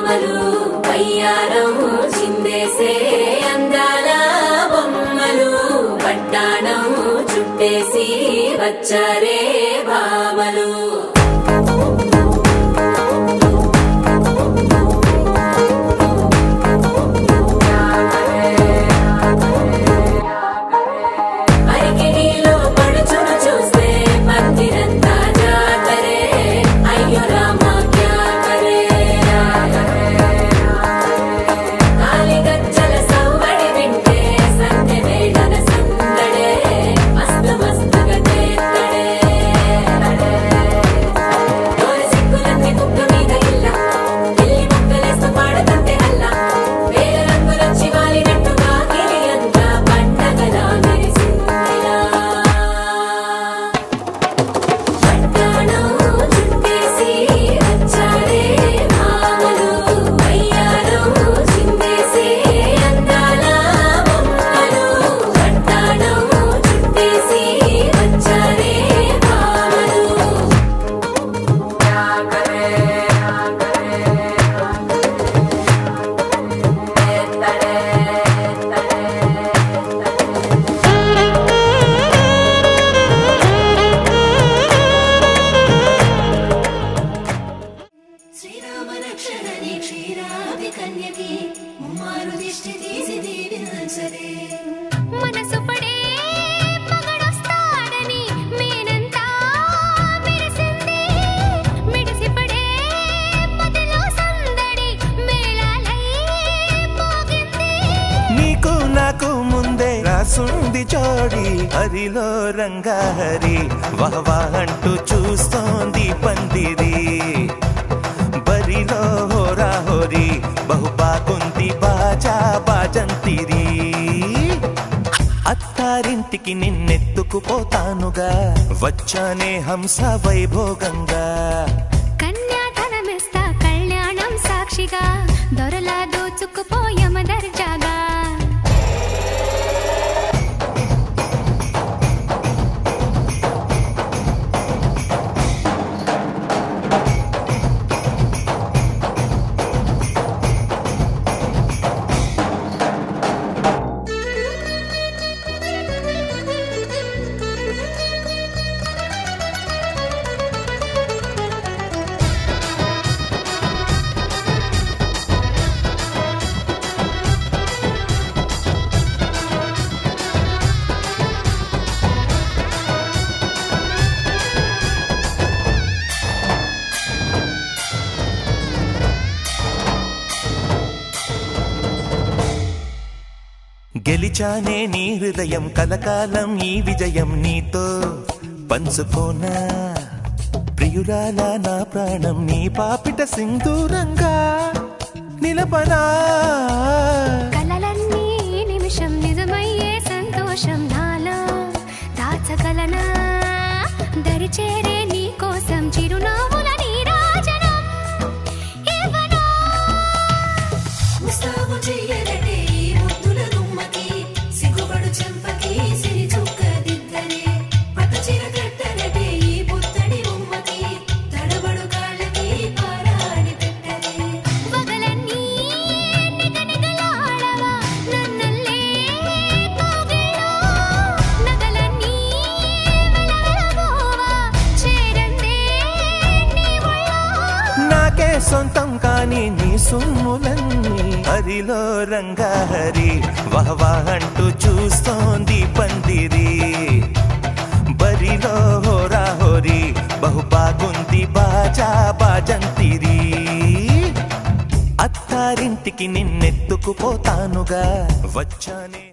బొమ్మలు వయ్యారం చిందేసే అందాల బొమ్మలు పట్టాణం చుట్టేసి వచ్చారే భామలు మనసు పడే మగడొస్తాడని మేనంతా మెరిసింది మిడిసి పడే పదిలో సందడి మేళాలై మోగింది నీకు నాకు ముందే రాసుంది జోడి హరిలో రంగా హరి వహవా అంటూ చూస్తోంది పందిరి బరిలో హోరా హోరి బహు బాగుంది బాజా బాజంతిరి అత్తారింటికి నిన్నెత్తుకుపోతానుగా వచ్చానే హంస వైభోగంగా కన్యాధనమిస్తా కళ్యాణం సాక్షిగా దొరలా దోచుకుపోయమ దర్జాగా గెలిచానే నీ హృదయం కలకాలం ఈ విజయం నీతో పంచుకోనా ప్రియురాలా నా ప్రాణం నీ పాపిట సింధూరంగా నిలపనా కలలన్నీ నిమిషం నిజమయ్యే సంతోషం నాలో దాచగలనా దరిచేరే నీ కోసం చిరునవ్వుల నీరాజనం ఇవ్వనా ముస్తాబు చెయ్యరటే సొంతం కాని నీ సుమ్ములన్నీ హరిలో రంగా హరి వహవా అంటూ చూస్తోంది పందిరి బరిలో హోరా హోరి బహు బాగుంది బాజా బాజంతిరి అత్తారింటికి నిన్నెత్తుకుపోతానుగా వచ్చానే